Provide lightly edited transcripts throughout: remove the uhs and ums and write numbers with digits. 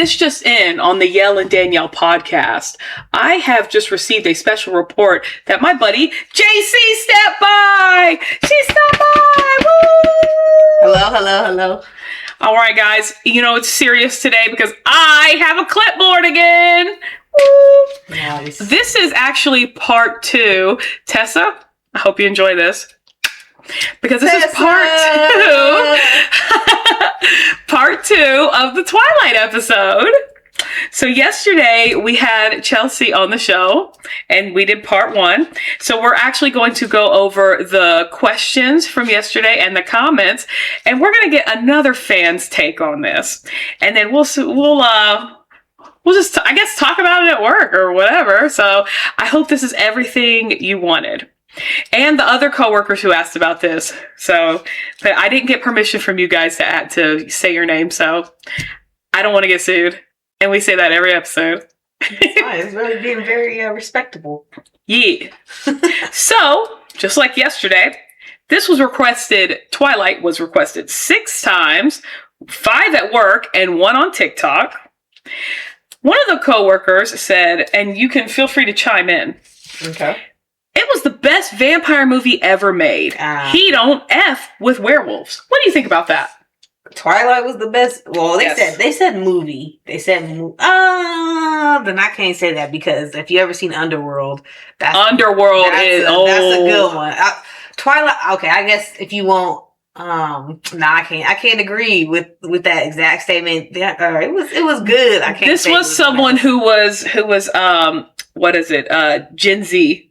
this just in on the Yell and Danielle podcast. I have just received a special report that my buddy JC stepped by. She stepped by. Woo! Hello. All right, guys. You know, it's serious today because I have a clipboard again. Woo! Nice. This is actually part 2. Tessa, I hope you enjoy this. Because this is part 2 of the Twilight episode. So yesterday we had Chelsea on the show and we did part 1. So we're actually going to go over the questions from yesterday and the comments, and we're going to get another fan's take on this. And then we'll just, I guess, talk about it at work or whatever. So I hope this is everything you wanted. And the other coworkers who asked about this. So, but I didn't get permission from you guys to say your name, so I don't want to get sued. And we say that every episode. It's really being very respectable. Yeah. So, just like yesterday, this was requested, Twilight was requested 6 times, 5 at work and 1 on TikTok. One of the coworkers said, and you can feel free to chime in. Okay. It was the best vampire movie ever made. He don't F with werewolves. What do you think about that? Twilight was the best. Well, they said movie. They said movie. Then I can't say that because if you ever seen Underworld, that's a good one. Twilight. Okay, I guess if you want. I can't agree with that exact statement. It was good. I can't. This was someone who was what is it? Gen Z.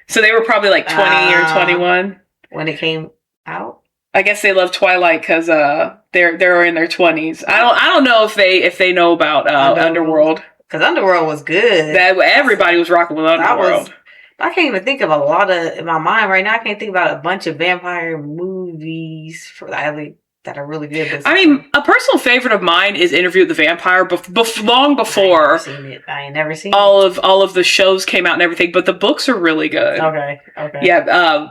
So they were probably like 20 or 21 when it came out. I guess they love Twilight because they're in their 20s. I don't know if they know about Underworld, because Underworld was good. That everybody was rocking with Underworld. I can't even think of a lot of in my mind right now. I can't think about a bunch of vampire movies that are really good. I mean, a personal favorite of mine is Interview with the Vampire. Long before I ain't never seen all of the shows came out and everything, but the books are really good. Okay. Yeah.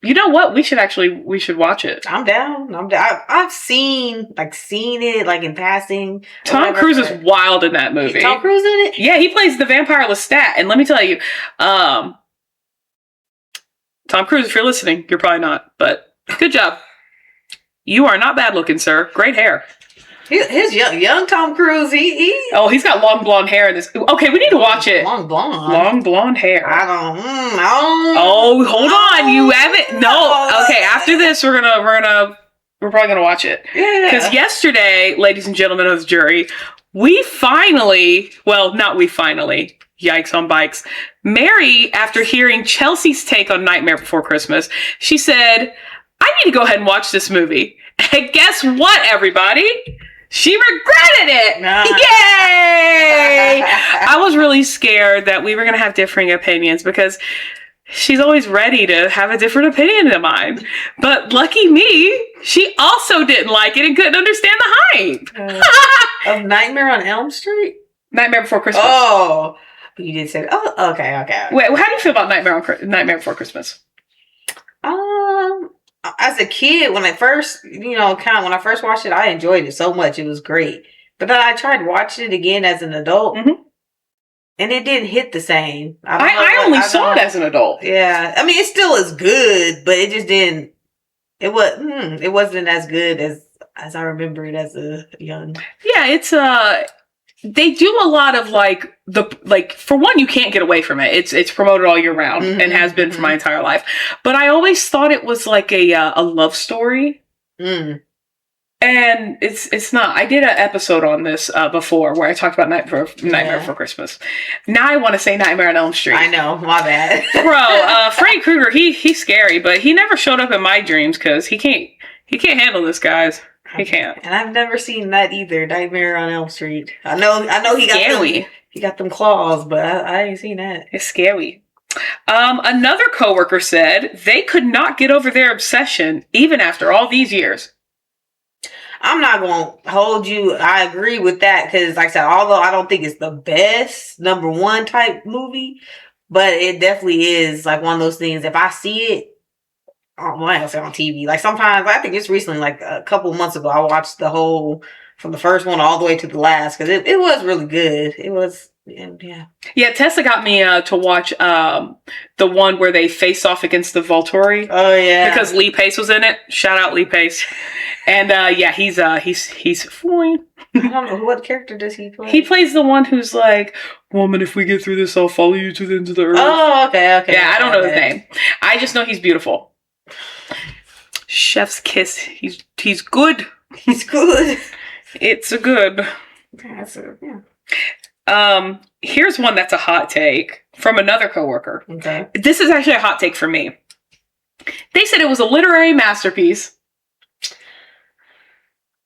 You know what? We should watch it. I'm down. I've seen it like in passing. Tom Cruise is wild in that movie. Tom Cruise in it? Yeah, he plays the vampire Lestat, and let me tell you, Tom Cruise, if you're listening, you're probably not, but good job. You are not bad looking, sir. Great hair. His young Tom Cruise, he's got long blonde hair in this. Okay, we need to watch it. Long blonde hair. I don't. Oh, hold on. You haven't. No. Okay. After this, we're probably gonna watch it. Yeah. Because yesterday, ladies and gentlemen of the jury, yikes on bikes. Mary, after hearing Chelsea's take on Nightmare Before Christmas, she said, I need to go ahead and watch this movie. And guess what, everybody? She regretted it. Yay! I was really scared that we were going to have differing opinions because she's always ready to have a different opinion than mine. But lucky me, she also didn't like it and couldn't understand the hype. Of Nightmare on Elm Street? Nightmare Before Christmas. Oh, you did say, okay. Wait, how do you feel about Nightmare Before Christmas? As a kid, when I first watched it, I enjoyed it so much. It was great. But then I tried watching it again as an adult, and it didn't hit the same. I only saw it as an adult. Yeah. I mean, it still is good, but it just didn't, it wasn't as good as I remember it as a young. Yeah, it's, they do a lot of for one, you can't get away from it. It's promoted all year round and has been for my entire life. But I always thought it was like a love story. And it's not. I did an episode on this before where I talked about Nightmare Before Christmas. Now I want to say Nightmare on Elm Street. I know, my bad. Bro, Freddy Krueger, he's scary, but he never showed up in my dreams because he can't handle this, guys. He can't. And I've never seen that either. Nightmare on Elm Street. I know he got scary. He got them claws, but I ain't seen that. It's scary. Another coworker said they could not get over their obsession even after all these years. I'm not going to hold you. I agree with that because, like I said, although I don't think it's the best number 1 type movie, but it definitely is like one of those things. If I see it, I don't say on TV. Like sometimes, I think it's recently, like a couple months ago, I watched the whole from the first one all the way to the last because it was really good. It was. Yeah. Yeah, Tessa got me to watch the one where they face off against the Volturi. Oh yeah, because Lee Pace was in it. Shout out Lee Pace. And yeah, he's fine. I don't know what character does he play. He plays the one who's like, "Woman, if we get through this, I'll follow you to the end of the earth." Oh, okay. Yeah, I don't know his name. I just know he's beautiful. Chef's kiss. He's good. He's good. It's a good. Yeah. Here's one that's a hot take from another coworker. Okay. This is actually a hot take for me. They said it was a literary masterpiece.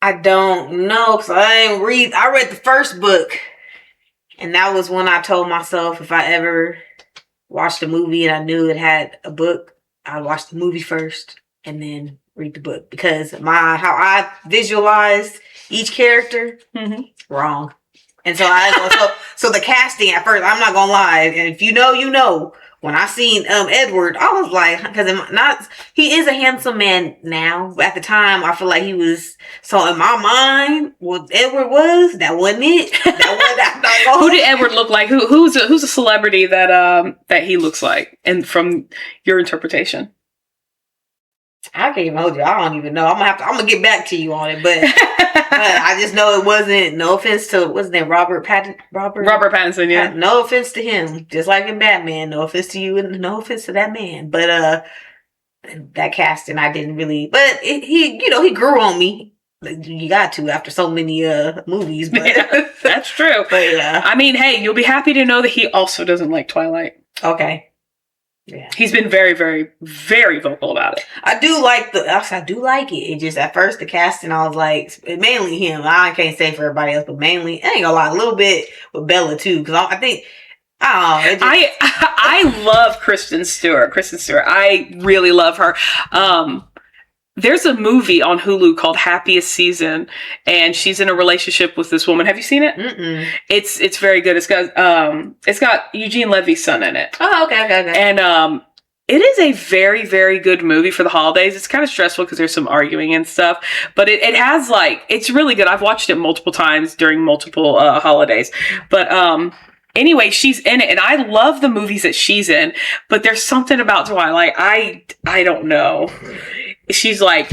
I don't know because I read the first book, and that was when I told myself if I ever watched a movie and I knew it had a book, I'd watch the movie first and then read the book because how I visualized each character wrong. And so so the casting at first, I'm not gonna lie, and if you know, you know. When I seen Edward, I was like, because he is a handsome man now. But at the time, I feel like he was. So in my mind, what Edward was, that wasn't it. Who did Edward look like? Who's a celebrity that he looks like? And from your interpretation, I can't even hold you. I don't even know. I'm gonna get back to you on it, but I just know it wasn't. No offense to wasn't it Robert Pattinson? Yeah. No offense to him. Just like in Batman. No offense to you, and no offense to that man. But that casting, I didn't really. But he grew on me. You got to after so many movies. But yeah, that's true. But yeah, I mean, hey, you'll be happy to know that he also doesn't like Twilight. Okay. Yeah. He's been very, very, very vocal about it. I do like it. It just at first the casting, I was like, mainly him. I can't say for everybody else, but mainly, I ain't gonna lie, a little bit with Bella too, because I think, I love Kristen Stewart. I really love her. There's a movie on Hulu called Happiest Season, and she's in a relationship with this woman. Have you seen it? Mm-mm. It's very good. It's got Eugene Levy's son in it. Oh, okay. And it is a very, very good movie for the holidays. It's kind of stressful because there's some arguing and stuff, but it has it's really good. I've watched it multiple times during multiple holidays, but anyway, she's in it, and I love the movies that she's in, but there's something about Twilight. I don't know. She's like,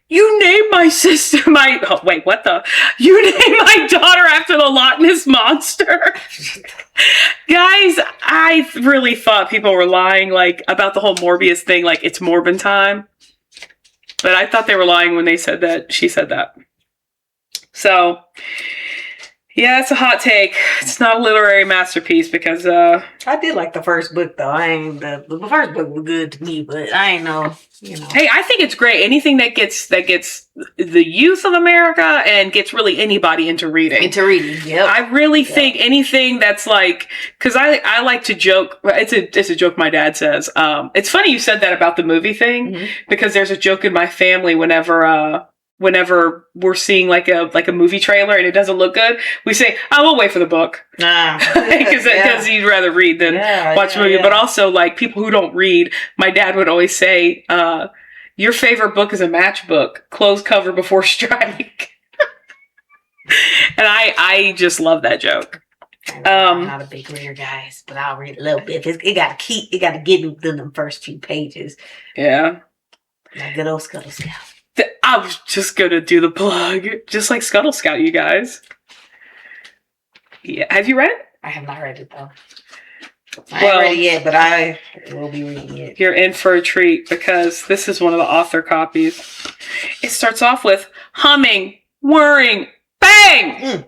you named my sister you named my daughter after the Loch Ness Monster. Guys, I really thought people were lying, about the whole Morbius thing, it's Morbin time. But I thought they were lying when they said that she said that. So, yeah, it's a hot take. It's not a literary masterpiece because I did like the first book though. The first book was good to me, but I ain't know. Hey, I think it's great. Anything that gets the youth of America and gets really anybody into reading. Yep. I really think anything that's because I like to joke. It's a joke my dad says. It's funny you said that about the movie thing because there's a joke in my family whenever we're seeing a movie trailer and it doesn't look good, we say, "Oh, we'll wait for the book," because you'd rather read than watch a movie. Yeah. But also, people who don't read, my dad would always say, "Your favorite book is a matchbook, closed cover before strike," and I just love that joke. I'm not a big reader, guys, but I'll read a little bit. It got to get within the first few pages. Yeah, like good old Scuttle Scout. I was just going to do the plug. Just like Scuttle Scout, you guys. Yeah. Have you read it? I have not read it, though. I haven't read it yet, but I will be reading it. You're in for a treat because this is one of the author copies. It starts off with humming, whirring, bang!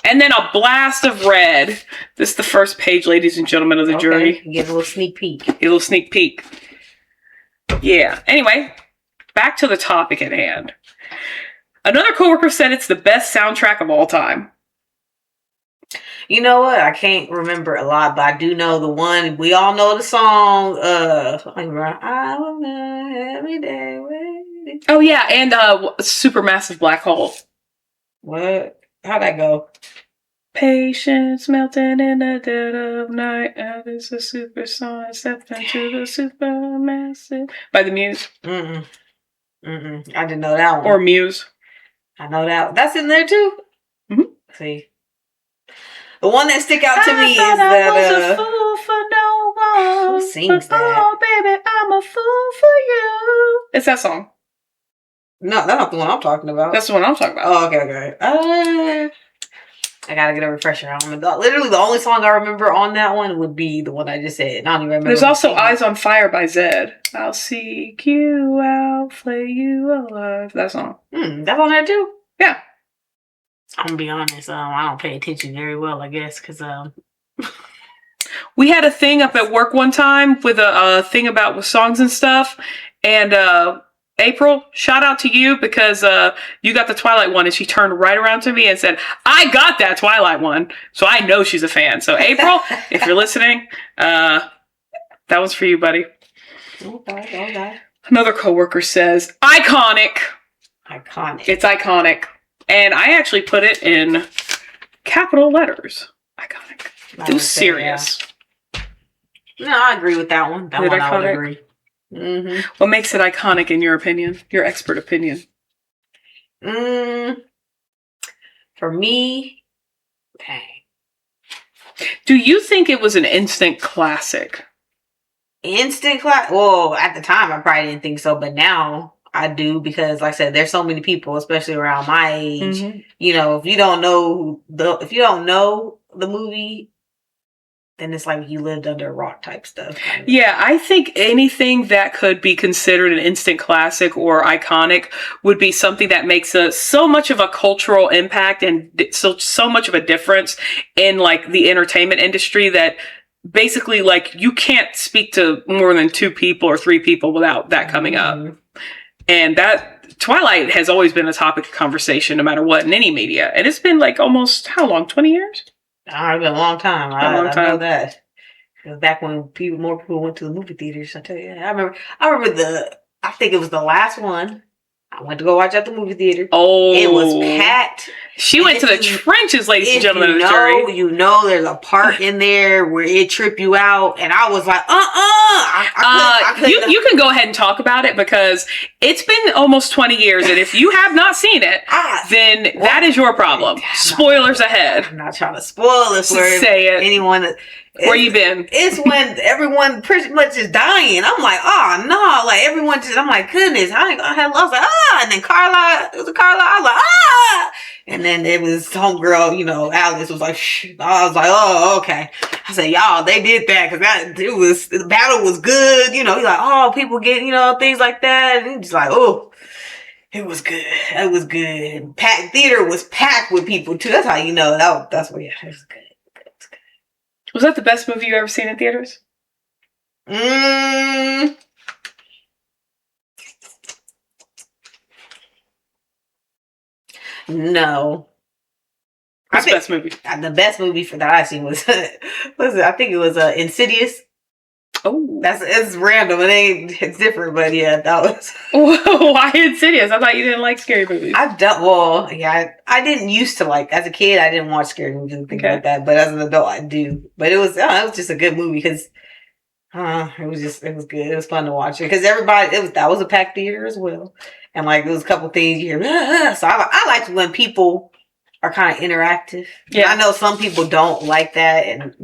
And then a blast of red. This is the first page, ladies and gentlemen of the jury. Get a little sneak peek. Yeah. Anyway. Back to the topic at hand. Another coworker said it's the best soundtrack of all time. You know what? I can't remember a lot, but I do know the one. We all know the song. I will not every day wait. Oh yeah, and Supermassive Black Hole. What? How'd that go? Patience melting in the dead of night. There's a super song stepped into the supermassive by the Muse. I didn't know that one. Or Muse. I know that. That's in there too? Mm-hmm. See. The one that stick out to me is that... I was a fool for no one. Who sings that? Oh, baby, I'm a fool for you. It's that song. No, that's not the one I'm talking about. That's the one I'm talking about. Oh, okay. I gotta get a refresher on it. Literally, the only song I remember on that one would be the one I just said. I don't even remember. There's also Eyes on Fire by Zed. I'll seek you out, flay you alive. That song. That's on there too? Yeah. I'm gonna be honest. I don't pay attention very well, I guess, because we had a thing up at work one time with a thing about with songs and stuff, and April, shout out to you because you got the Twilight one, and she turned right around to me and said, "I got that Twilight one," so I know she's a fan. So April, if you're listening, that was for you, buddy. Okay. Another coworker says, "Iconic." Iconic. It's iconic. And I actually put it in capital letters. Iconic. It was serious. Yeah. No, I agree with that one. That one I would agree. Mm-hmm. What makes it iconic in your opinion? Your expert opinion? For me, dang. Do you think it was an instant classic? Instant classic? Well, at the time, I probably didn't think so, but now I do because, like I said, there's so many people, especially around my age. Mm-hmm. You know, if you don't know the movie, then it's like you lived under a rock type stuff. Kind of. Yeah, I think anything that could be considered an instant classic or iconic would be something that makes so much of a cultural impact and so much of a difference in like the entertainment industry that basically like you can't speak to more than 2 people or 3 people without that coming up. And that Twilight has always been a topic of conversation no matter what in any media. And it's been like almost, how long, 20 years? It's been a long time. I know that. It was back when more people went to the movie theaters. I tell you, I remember I think it was the last one. I went to go watch at the movie theater. Oh, it was packed. She went to the trenches, ladies and gentlemen of the jury. You know, there's a part in there where it trip you out, and I was like, You can go ahead and talk about it because it's been almost 20 years, and if you have not seen it, then that is your problem. Spoilers ahead. I'm not trying to spoil it for anyone that. Where you been? It's when everyone pretty much is dying. I'm like, oh no, like everyone just. I'm like, goodness, I was like, and then Carla. I was like, and then it was homegirl. You know, Alice was like, shh. I was like, oh, okay. I said, y'all, they did that because the battle was good. You know, you're like, oh, people get things like that, and just like, oh. It was good. It was good. Theater was packed with people too. That's how you know that's what. Yeah, it was good. Was that the best movie you ever seen in theaters? No. What's the best movie? The best movie that I seen was I think it was Insidious. Oh, it's random. It's different, but yeah, that was. Why Insidious? I thought you didn't like scary movies. I didn't used to like. As a kid, I didn't watch scary movies and things like that. But as an adult, I do. But it was just a good movie because it was good. It was fun to watch it because that was a packed theater as well, and like there was a couple things you hear. So I like when people are kind of interactive. Yeah, I know some people don't like that, and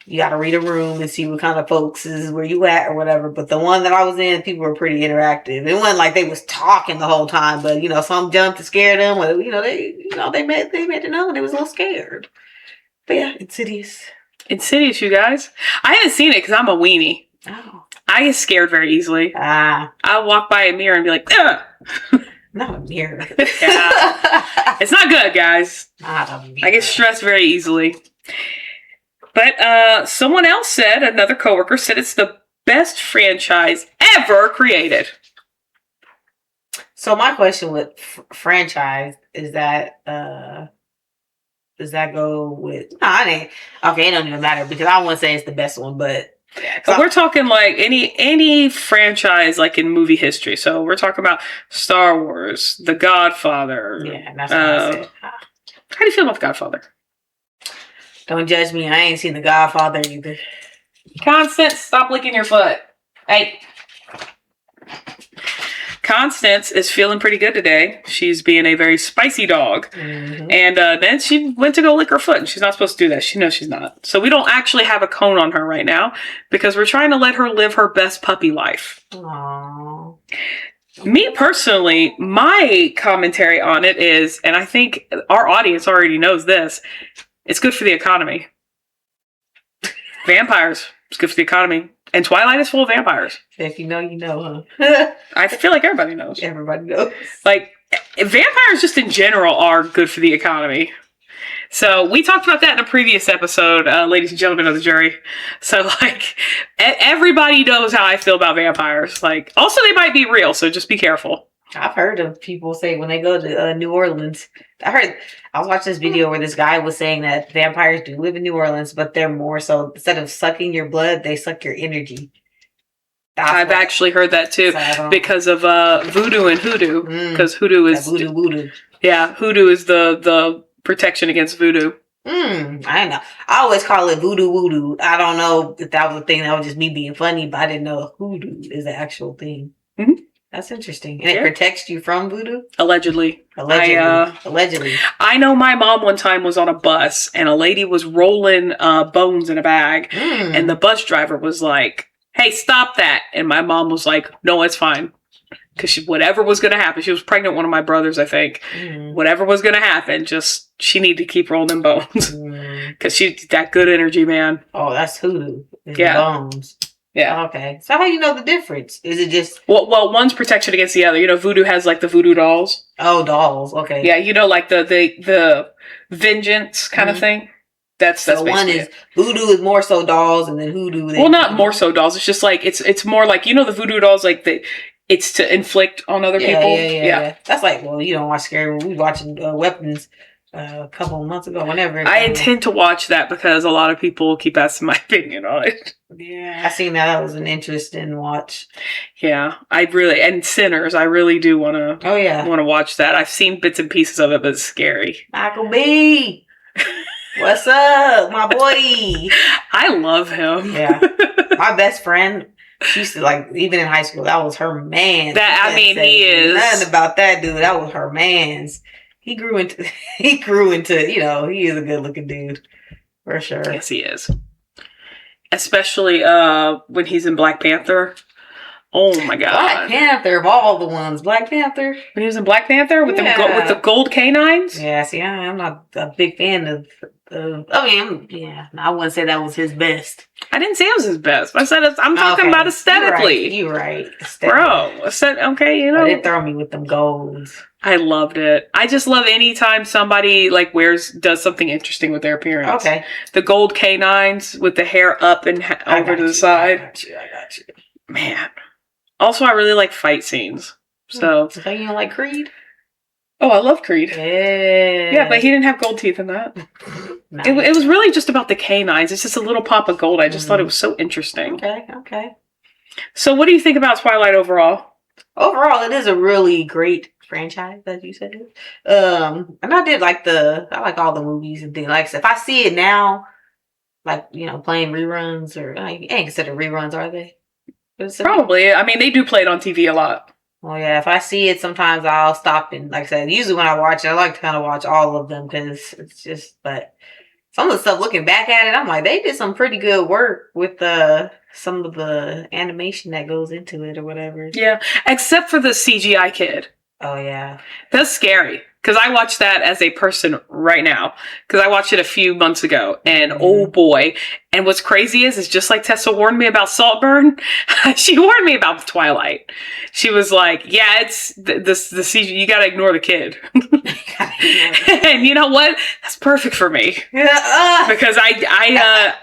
you got to read a room and see what kind of folks is where you at or whatever. But the one that I was in, people were pretty interactive. It wasn't like they was talking the whole time, but some jumped to scare them. Or, they made it known they was a little scared. But yeah, Insidious. Insidious, you guys. I haven't seen it because I'm a weenie. Oh. I get scared very easily. I'll walk by a mirror and be like, ugh. Not a mirror. Yeah. It's not good, guys. Not a mirror. I get stressed very easily. But someone else said, another coworker said it's the best franchise ever created. So my question with franchise is that, does that go with, no, it ain't, okay, it don't even matter because I wouldn't say it's the best one, but. Yeah, but we're talking like any franchise like in movie history. So we're talking about Star Wars, The Godfather. Yeah, that's what I said. How do you feel about The Godfather? Don't judge me. I ain't seen The Godfather either. Constance, stop licking your foot. Hey. Constance is feeling pretty good today. She's being a very spicy dog. Mm-hmm. And then she went to go lick her foot, and she's not supposed to do that. She knows she's not. So we don't actually have a cone on her right now because we're trying to let her live her best puppy life. Aww. Me personally, my commentary on it is, and I think our audience already knows this, it's good for the economy. Vampires. It's good for the economy. And Twilight is full of vampires. If you know, you know, huh? I feel like everybody knows. Everybody knows. Like, vampires just in general are good for the economy. So we talked about that in a previous episode, ladies and gentlemen of the jury. So, like, everybody knows how I feel about vampires. Like, also, they might be real, so just be careful. I've heard of people say when they go to New Orleans. I was watching this video where this guy was saying that vampires do live in New Orleans, but they're more so, instead of sucking your blood, they suck your energy. I've actually heard that too, because of voodoo and hoodoo. Because hoodoo is voodoo. Yeah, hoodoo is the protection against voodoo. I know. I always call it voodoo. I don't know if that was a thing. That was just me being funny, but I didn't know hoodoo is the actual thing. Mm-hmm. That's interesting. And it protects you from voodoo? Allegedly. Allegedly. I know my mom one time was on a bus and a lady was rolling bones in a bag. And the bus driver was like, hey, stop that. And my mom was like, no, it's fine. Because whatever was going to happen, she was pregnant with one of my brothers, I think. Whatever was going to happen, just she needed to keep rolling them bones. Because she's that good energy, man. Oh, that's hoodoo. Bones. Yeah. Okay. So how do you know the difference? Is it just... Well, one's protection against the other. You know, voodoo has like the voodoo dolls. Oh, dolls. Okay. Yeah, you know, like the vengeance kind of thing. That's so one is voodoo is more so dolls, and then hoodoo. Well, not more so dolls. It's just like it's more like, you know, the voodoo dolls, like it's to inflict on other people. Yeah. That's like, well, you don't watch scary movies. We were watching Weapons a couple of months ago. Whenever I intend to watch that because a lot of people keep asking my opinion on it. Yeah, I seen that. That was an interesting watch. Yeah, and Sinners. I really do want to. Oh yeah, want to watch that. I've seen bits and pieces of it, but it's scary. Michael B. What's up, my boy? I love him. Yeah, my best friend. She used to, like, even in high school, that was her man. He is nothing about that dude. That was her man's. He grew into, you know, he is a good looking dude for sure. Yes, he is. Especially when he's in Black Panther. Oh my God. Black Panther of all the ones. Black Panther. When he was in Black Panther with the gold canines. Yeah, see, I'm not a big fan of. I wouldn't say that was his best. I didn't say it was his best. I said I'm talking about aesthetically. You're right. Bro, okay, you know. But it throw me with them golds. I loved it. I just love any time somebody like does something interesting with their appearance. Okay. The gold canines with the hair up and over to the side. I got you. Man. Also, I really like fight scenes. So you don't like Creed? Oh, I love Creed. Yeah, but he didn't have gold teeth in that. Nice. It was really just about the canines. It's just a little pop of gold. I just thought it was so interesting. Okay. So what do you think about Twilight overall? Overall, it is a really great franchise, as you said. And I like all the movies and things. Like, if I see it now, like, you know, playing reruns, or ain't considered reruns, are they? Probably. I mean, they do play it on TV a lot. Well, yeah, if I see it, sometimes I'll stop and, like I said, usually when I watch it, I like to kind of watch all of them because it's just, but some of the stuff, looking back at it, I'm like, they did some pretty good work with some of the animation that goes into it or whatever. Yeah, except for the CGI kid. Oh, yeah. That's scary. Because I watched that as a person right now. Because I watched it a few months ago. And oh boy. And what's crazy is just like Tessa warned me about Saltburn. She warned me about Twilight. She was like, yeah, it's the CG. You got to ignore the kid. And you know what? That's perfect for me. Because I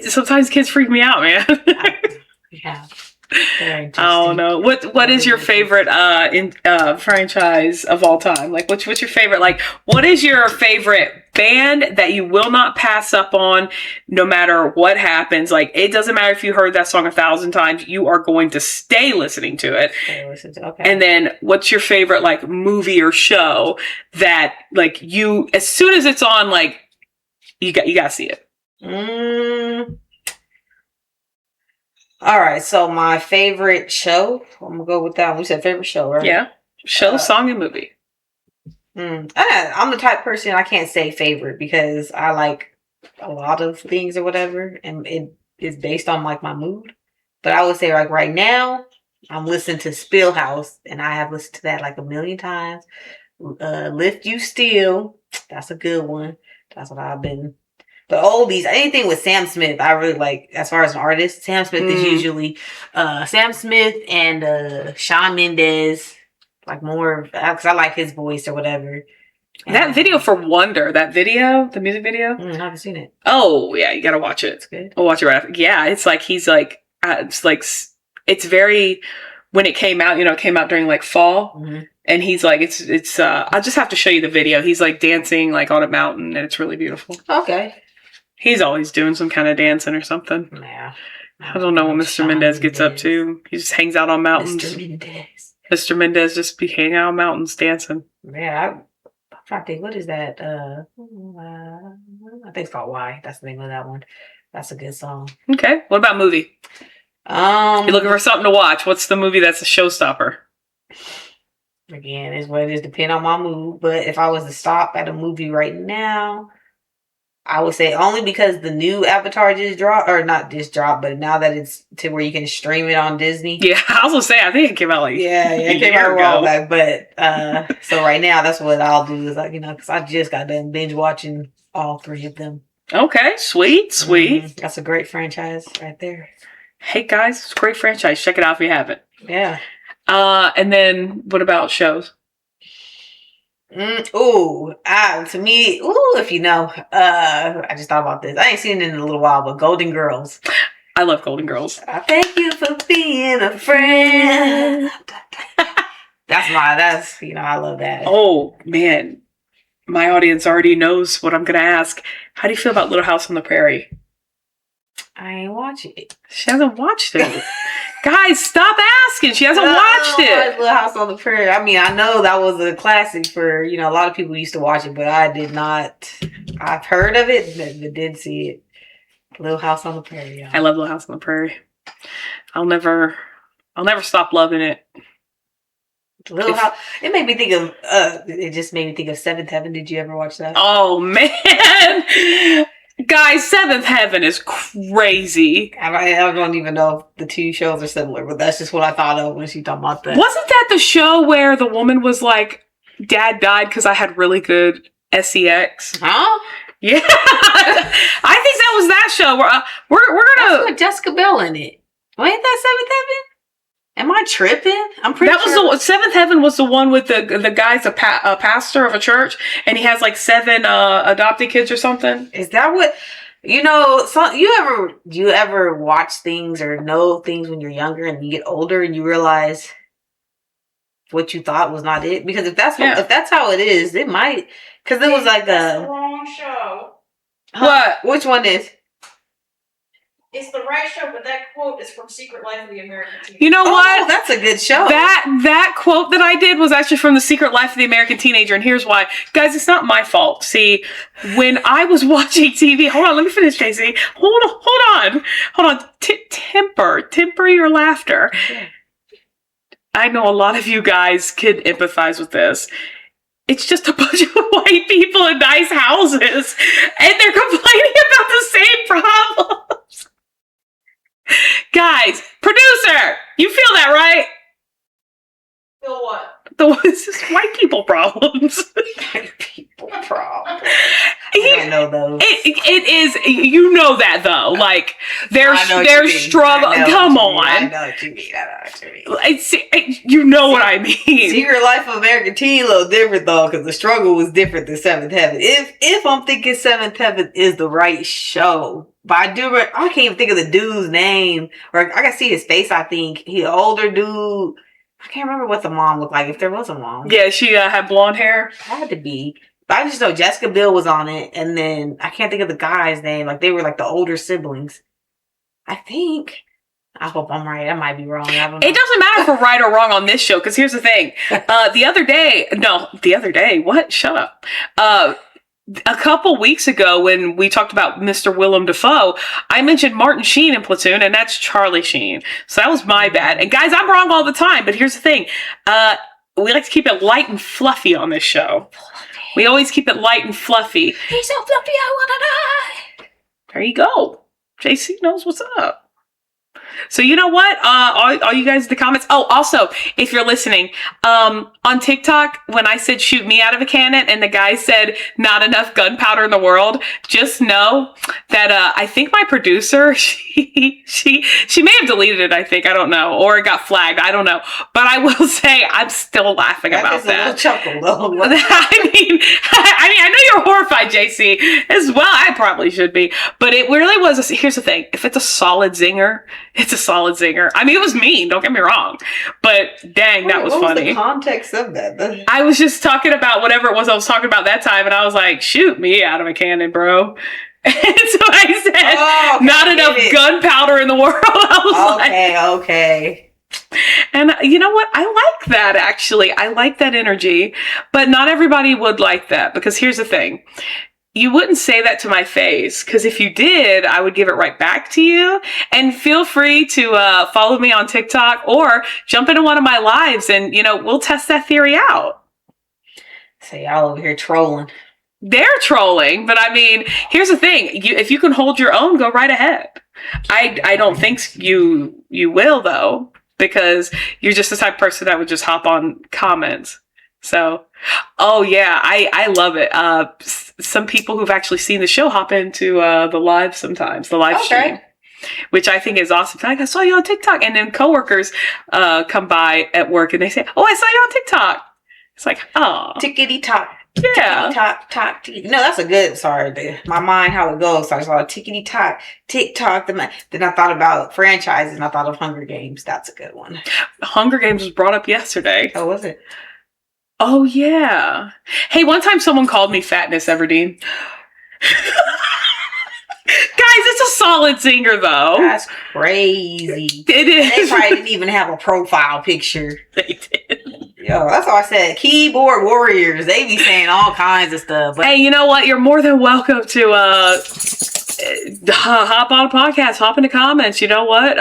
sometimes kids freak me out, man. Yeah. I don't know. What is your favorite franchise of all time? Like, what's your favorite? Like, what is your favorite band that you will not pass up on, no matter what happens? Like, it doesn't matter if you heard that song 1,000 times, you are going to stay listening to it. Okay. And then, what's your favorite like movie or show that like you, as soon as it's on, like you got to see it? All right, so my favorite show. I'm gonna go with that one. We said favorite show, right? Yeah, show, song, and movie. I'm the type of person I can't say favorite because I like a lot of things or whatever, and it is based on like my mood. But I would say like right now, I'm listening to Spillhouse, and I have listened to that like a million times. Lift You Still, that's a good one. That's what I've been. The oldies, anything with Sam Smith, I really like. As far as an artist, Sam Smith is usually Sam Smith and Shawn Mendes, like more because I like his voice or whatever. And that video for Wonder, the music video. I haven't seen it. Oh yeah, you gotta watch it. It's good. I'll watch it right after. Yeah, it's like he's like it's very when it came out. It came out during like fall. Mm-hmm. And he's like, it's I'll just have to show you the video. He's like dancing like on a mountain, and it's really beautiful. Okay. He's always doing some kind of dancing or something. Yeah. I don't know what Mr. Mendez gets up to. He just hangs out on mountains. Mr. Mendez just be hanging out on mountains dancing. Yeah. I'm trying to think, what is that? I think it's called Why. That's the name of that one. That's a good song. Okay. What about movie? You're looking for something to watch. What's the movie that's a showstopper? Again, is what it is, depending on my mood. But if I was to stop at a movie right now, I would say only because the new Avatar just dropped, or not just dropped, but now that it's to where you can stream it on Disney. Yeah, I was gonna say, I think it came out like it came out a while back. But so right now, that's what I'll do is like because I just got done binge watching all 3 of them. Okay, sweet. Mm-hmm. That's a great franchise right there. Hey guys, it's a great franchise. Check it out if you haven't. Yeah. And then what about shows? To me, if you know, I just thought about this. I ain't seen it in a little while, but Golden Girls. I love Golden Girls. I thank you for being a friend. I love that. Oh man, my audience already knows what I'm gonna ask. How do you feel about Little House on the Prairie? I ain't watching it. She hasn't watched it. Guys, stop asking. She hasn't watched it. Little House on the Prairie. I mean, I know that was a classic for, a lot of people used to watch it, but I did not. I've heard of it, but didn't see it. Little House on the Prairie. Yeah. I love Little House on the Prairie. I'll never stop loving it. Little House. It made me think of. It just made me think of Seventh Heaven. Did you ever watch that? Oh man. Guys, Seventh Heaven is crazy. I don't even know if the 2 shows are similar, but that's just what I thought of when she talked about that. Wasn't that the show where the woman was like, Dad died because I had really good sex? Huh? Yeah. I think that was that show. We're gonna... That's with Jessica Biel in it. Ain't that Seventh Heaven? Am I tripping? I'm pretty sure. Was Seventh Heaven was the one with the guy's a pastor of a church, and he has like 7 adopted kids or something. Is that what you ever watch things or know things when you're younger and you get older and you realize what you thought was not it? Because if that's how it is, it might. Because it was like the wrong show. What? Which one is? It's the right show, but that quote is from Secret Life of the American Teenager. You know what? That's a good show. That quote that I did was actually from The Secret Life of the American Teenager, and here's why. Guys, it's not my fault. See, when I was watching TV... Hold on, let me finish, JC. Hold on. Temper your laughter. Okay. I know a lot of you guys can empathize with this. It's just a bunch of white people in nice houses, and they're complaining about the same problems. Guys, producer, you feel that, right? Feel what? It's just white people problems. White people problems. I don't know those. It is, you know that though. Like, there's struggle. Come on. I know what you mean. You know what I mean. Secret Life of American Teen, a little different though, because the struggle was different than Seventh Heaven. If I'm thinking Seventh Heaven is the right show, but I can't even think of the dude's name, or I can see his face. I think he's an older dude. I can't remember what the mom looked like, if there was a mom. Yeah, she had blonde hair. Had to be. But I just know Jessica Biel was on it, and then I can't think of the guy's name. Like, they were like the older siblings. I think. I hope I'm right. I might be wrong. I don't know. It doesn't matter if we're right or wrong on this show, because here's the thing. The other day, what? Shut up. a couple weeks ago when we talked about Mr. Willem Dafoe, I mentioned Martin Sheen in Platoon, and that's Charlie Sheen. So that was my bad. And guys, I'm wrong all the time, but here's the thing. We like to keep it light and fluffy on this show. We always keep it light and fluffy. He's so fluffy, I wanna die. There you go. JC knows what's up. So you know what? All you guys in the comments. Oh, also, if you're listening, on TikTok, when I said shoot me out of a cannon and the guy said not enough gunpowder in the world, just know that I think my producer, she may have deleted it, I think. I don't know. Or it got flagged. I don't know. But I will say I'm still laughing about that. That's a little chuckle, though. I know you're horrified, JC, as well. I probably should be. But it really was. Here's the thing. If it's a solid zinger, it's a solid zinger. I mean, it was mean. Don't get me wrong. But dang, that was funny. What was the context of that? I was just talking about whatever it was I was talking about that time. And I was like, shoot me out of a cannon, bro. And so I said, not enough gunpowder in the world. I was okay. And you know what? I like that, actually. I like that energy. But not everybody would like that. Because here's the thing. You wouldn't say that to my face, because if you did, I would give it right back to you. And feel free to follow me on TikTok or jump into one of my lives and, we'll test that theory out. So y'all over here trolling. They're trolling, but I mean, here's the thing. If you can hold your own, go right ahead. I don't think you will, though, because you're just the type of person that would just hop on comments. So, oh yeah, I love it. Some people who've actually seen the show hop into the live sometimes, the live stream, which I think is awesome. Like, I saw you on TikTok, and then coworkers come by at work and they say, "Oh, I saw you on TikTok." It's like, oh, tickety tock. Yeah. Tickety-tock. No, that's a good, my mind, how it goes. So I saw tickety-tock, TikTok. Then I thought about franchises and I thought of Hunger Games. That's a good one. Hunger Games was brought up yesterday. Oh, was it? Oh, yeah. Hey, one time someone called me Fatness Everdeen. Guys, it's a solid zinger, though. That's crazy. It is. They probably didn't even have a profile picture. They did. Yo, that's all I said. Keyboard warriors. They be saying all kinds of stuff. But hey, you know what? You're more than welcome to hop on a podcast, hop in the comments. You know what?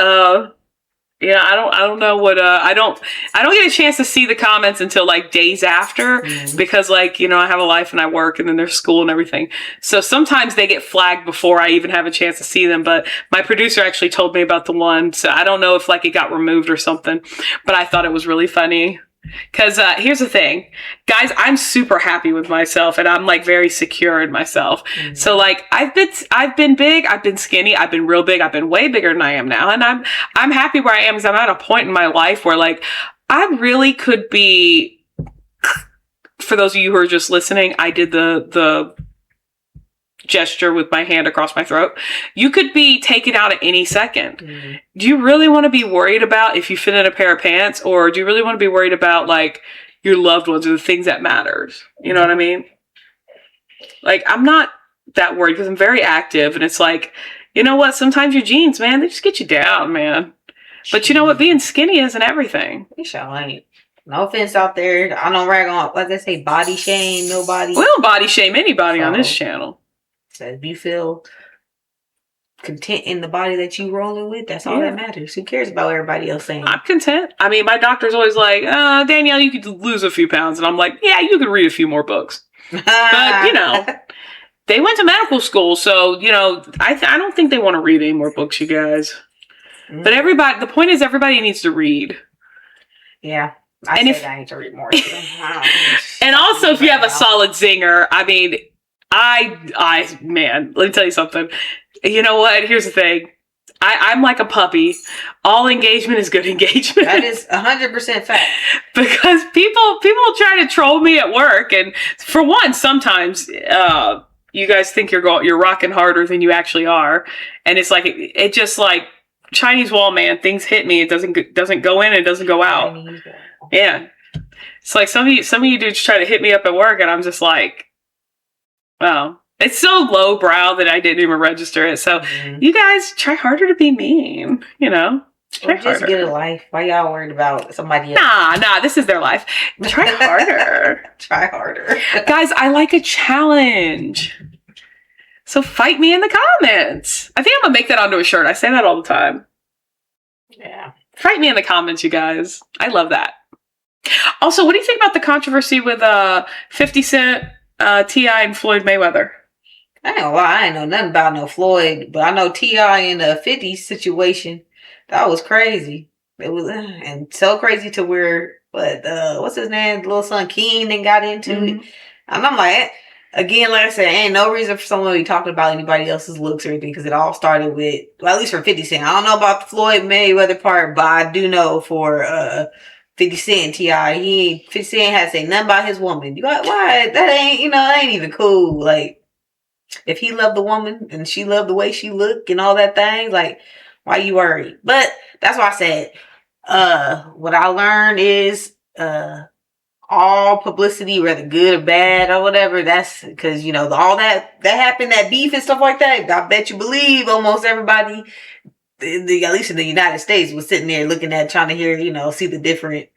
Yeah, I don't know what I don't get a chance to see the comments until like days after because I have a life and I work and then there's school and everything. So sometimes they get flagged before I even have a chance to see them. But my producer actually told me about the one, so I don't know if it got removed or something. But I thought it was really funny. Because here's the thing, guys, I'm super happy with myself and I'm very secure in myself. So I've been big, I've been skinny, I've been real big, I've been way bigger than I am now. And I'm happy where I am because I'm at a point in my life where I really could be, for those of you who are just listening, I did the gesture with my hand across my throat. You could be taken out at any second. Do you really want to be worried about if you fit in a pair of pants, or do you really want to be worried about your loved ones or the things that matters? You know what I mean? I'm not that worried because I'm very active, and it's you know what? Sometimes your jeans, man, they just get you down, man. But you know what? Being skinny isn't everything. You sure ain't. No offense out there. I don't rag on, like they say, body shame nobody. We don't body shame anybody on this channel. So if you feel content in the body that you rolling with, that's all that matters. Who cares about everybody else saying? I'm content. I mean, my doctor's always like, Danielle, you could lose a few pounds. And I'm like, yeah, you could read a few more books. But, they went to medical school. So, I don't think they want to read any more books, you guys. But the point is everybody needs to read. Yeah. I need to read more. And also, if you have a solid zinger, I mean, man, let me tell you something. You know what? Here's the thing. I'm like a puppy. All engagement is good engagement. That is 100% fact. Because people try to troll me at work, and for one, sometimes you guys think you're rocking harder than you actually are, and it's it just Chinese wall, man. Things hit me. It doesn't go in. It doesn't go out. Yeah. It's some of you dudes try to hit me up at work, and I'm just wow. It's so lowbrow that I didn't even register it. So you guys try harder to be mean, Try Or just harder. get a life. Why y'all worried about somebody else? Nah, this is their life. Try harder. Try harder. Guys, I like a challenge. So fight me in the comments. I think I'm gonna make that onto a shirt. I say that all the time. Yeah. Fight me in the comments, you guys. I love that. Also, what do you think about the controversy with 50 Cent, T.I., and Floyd Mayweather? I ain't gonna lie, I ain't know nothing about no Floyd, but I know T.I. and the 50 situation. That was crazy. It was, and so crazy to where, but what's his name? Little son Keen then got into it. And I'm like, again, like I said, ain't no reason for someone to be talking about anybody else's looks or anything because it all started with, well, at least for 50 Cent. I don't know about the Floyd Mayweather part, but I do know for 50 Cent, T.I., 50 Cent had to say nothing about his woman. You like, why? That ain't, that ain't even cool. Like, if he loved the woman and she loved the way she looked and all that thing, like, why you worried? But that's why I said, what I learned is, all publicity, whether good or bad or whatever, that's because, all that happened, that beef and stuff like that, I bet you believe almost everybody, at least in the United States, was sitting there looking at, trying to hear, see the different.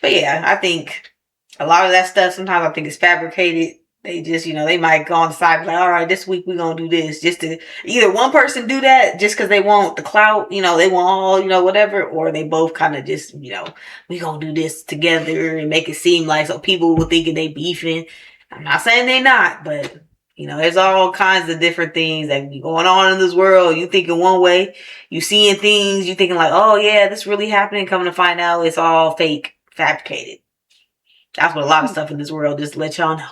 But yeah, I think a lot of that stuff, sometimes I think it's fabricated. They just, they might go on the side like, all right, this week we're going to do this. Just to either one person do that just because they want the clout, they want all, whatever. Or they both kind of just, we going to do this together and make it seem like so people will thinking they beefing. I'm not saying they not, but, there's all kinds of different things that be going on in this world. You thinking one way, you seeing things, you thinking like, oh yeah, this really happening. Coming to find out it's all fake, fabricated. That's what a lot of stuff in this world, just to let y'all know.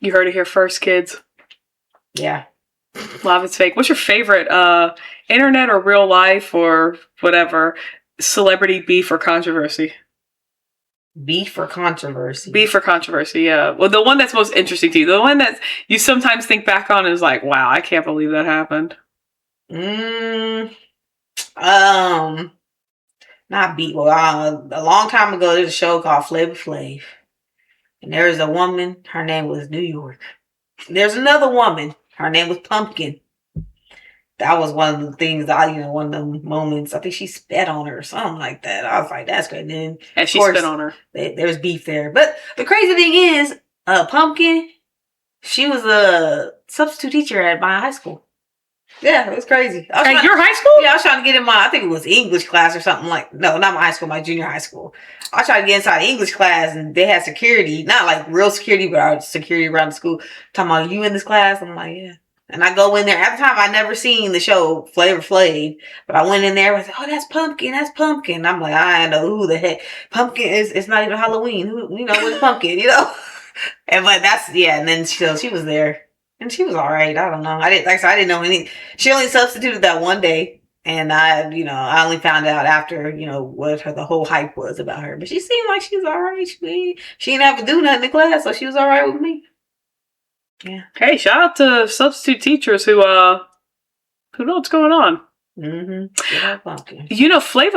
You heard it here first, kids. Yeah. A lot of it's fake. What's your favorite internet or real life or whatever celebrity beef or controversy? Beef or controversy? Beef or controversy, yeah. Well, the one that's most interesting to you. The one that you sometimes think back on is like, wow, I can't believe that happened. Not beef. Well, a long time ago, there's a show called Flavor Flav. And there was a woman, her name was New York. There's another woman, her name was Pumpkin. That was one of the things that one of the moments, I think she spit on her or something like that. I was like, that's great. And then, she spit on her. There's beef there. But the crazy thing is, Pumpkin, she was a substitute teacher at my high school. Yeah, it was crazy. At your high school? Yeah, I was trying to get in I think it was English class or something no, not my high school, my junior high school. I tried to get inside English class and they had security, not like real security, but our security around the school. Talking about, you in this class? I'm like, yeah. And I go in there. At the time, I never seen the show Flavor Flav, but I went in there and I said, oh, that's Pumpkin. That's Pumpkin. I'm like, I know who the heck. Pumpkin is, it's not even Halloween. Who, what's Pumpkin, And but and then she was there. And she was all right. I don't know. I didn't know any. She only substituted that one day, and I only found out after what the whole hype was about her. But she seemed like she was all right. She didn't have to do nothing in class, so she was all right with me. Yeah. Hey, shout out to substitute teachers who know what's going on. Flavor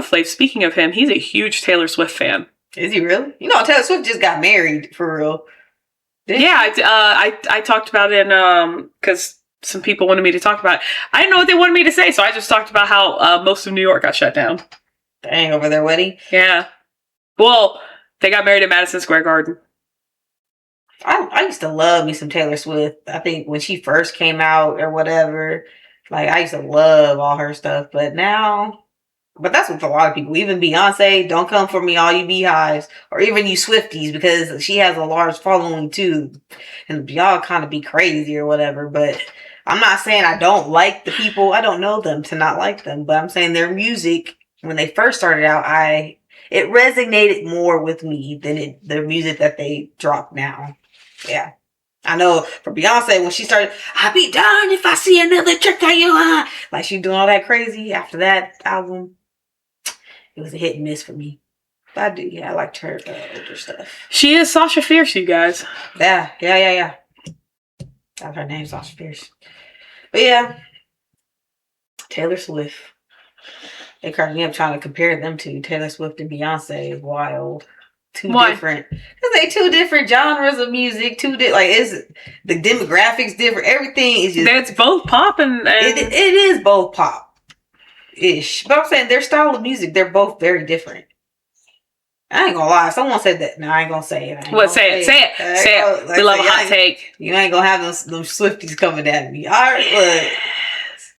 Flav. Speaking of him, he's a huge Taylor Swift fan. Is he really? Taylor Swift just got married for real. Yeah, I talked about it because some people wanted me to talk about it. I didn't know what they wanted me to say, so I just talked about how most of New York got shut down. Dang, over their wedding? Yeah. Well, they got married at Madison Square Garden. I used to love me some Taylor Swift. I think when she first came out or whatever, I used to love all her stuff. But now... But that's with a lot of people. Even Beyonce, don't come for me, all you beehives. Or even you Swifties, because she has a large following too. And y'all kind of be crazy or whatever. But I'm not saying I don't like the people. I don't know them to not like them. But I'm saying their music, when they first started out, it resonated more with me than the music that they drop now. Yeah. I know for Beyonce, when she started, I'll be darned if I see another trick on you. Like she doing all that crazy after that album. It was a hit and miss for me. But I liked her older stuff. She is Sasha Fierce, you guys. Yeah. That's her name, Sasha Fierce. But yeah, Taylor Swift. They cracked me up trying to compare them to Taylor Swift and Beyonce. Is wild. Different. Because they two different genres of music. Is the demographics different? Everything is just. It's both pop and... It is both pop. ish. But I'm saying their style of music, they're both very different. I ain't gonna lie. Someone said that. No, I ain't gonna say it. What? Say it. We love a hot take. You ain't gonna have them Swifties coming at me. All right, look.